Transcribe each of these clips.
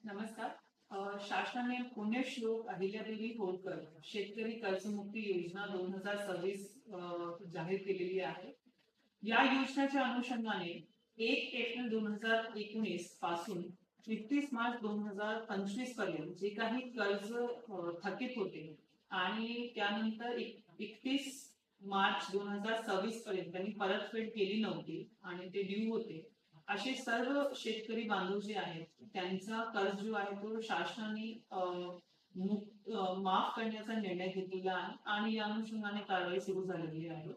नमस्कार. शासनाने पुण्यश्लोक अहिल्यादेवी होळकर शेतकरी कर्जमुक्ती योजना 2026 जाहीर केलेली आहे. या योजनेच्या अनुषंगाने 1 एप्रिल 2019 पासून 31 मार्च 2025 पर्यंत जे काही कर्ज थकीत होते आणि त्यानंतर 31 मार्च 2026 पर्यंत त्यांनी परतफेड केली नव्हती आणि ते ड्यू होते, असे सर्व शेतकरी बांधव जे आहेत त्यांचा कर्ज जो आहे तो शासनाने माफ करण्याचा निर्णय घेतलेला आहे आणि या अनुषंगाने कारवाई सुरू झालेली आहे.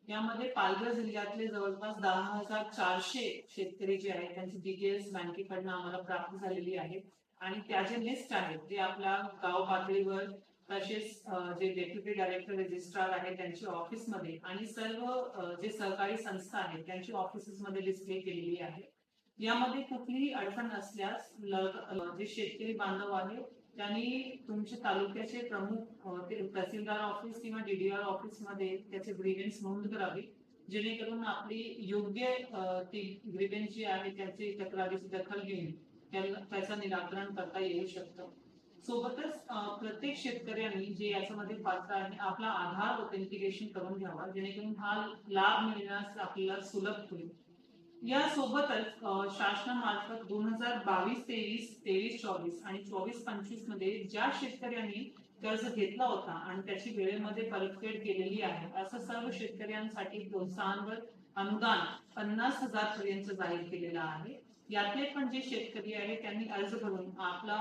यामध्ये पालघर जिल्ह्यातले जवळपास 10,400 शेतकरी जे आहेत त्यांची डिटेल्स बँकेकडनं आम्हाला प्राप्त झालेली आहे आणि त्याचे लिस्ट आहेत जे आपल्या गाव पातळीवर तसेच जे डेप्युटी डायरेक्टर रजिस्ट्रार आहे त्यांच्या ऑफिसमध्ये आणि सर्व जे सहकारी संस्था आहेत त्यांच्या ऑफिसेसमध्ये डिस्प्ले केलेली आहे. यामध्ये कुठलीही अडचण असल्यास जे शेतकरी बांधव आहे त्यांनी तुमच्या तालुक्याचे प्रमुख तहसीलदार ऑफिस किंवा डीडीआर ऑफिस मध्ये त्याचे ग्रीव्हन्स नोंद करावी, जेणेकरून आपली योग्य ती ग्रीव्हन्स जी आहे त्याची तक्रारीची दखल घेऊन त्याचं निराकरण करता येऊ शकतं. सोबतच प्रत्येक शेतकऱ्यांनी जे याच्यामध्ये पात्र आहे आपला आधार ऑथेंटिकेशन करून घ्यावा, जेणेकरून हा लाभ मिळण्यास आपल्याला सुलभ होईल. यासोबतच शासनामार्फत 2022-23, 23-24 आणि 24-25 मध्ये ज्या शेतकऱ्यांनी कर्ज घेतला होता आणि त्याची वेळेमध्ये परतफेड केलेली आहे असं सर्व शेतकऱ्यांसाठी प्रोत्साहनवर अनुदान 50,000 पर्यंत जाहीर केलेला आहे. यातले पण जे शेतकरी आहे त्यांनी अर्ज करून आपला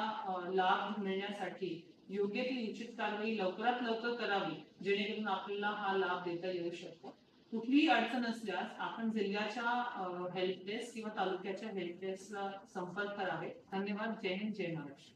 लाभ मिळण्यासाठी योग्य ती उचित कारवाई लवकरात लवकर करावी, जेणेकरून आपल्याला हा लाभ देता येऊ शकतो. कुठलीही अडचण असल्यास आपण जिल्ह्याच्या हेल्प डेस्क किंवा तालुक्याच्या हेल्प डेस्कला संपर्क करावे. धन्यवाद. जय हिंद, जय महाराष्ट्र.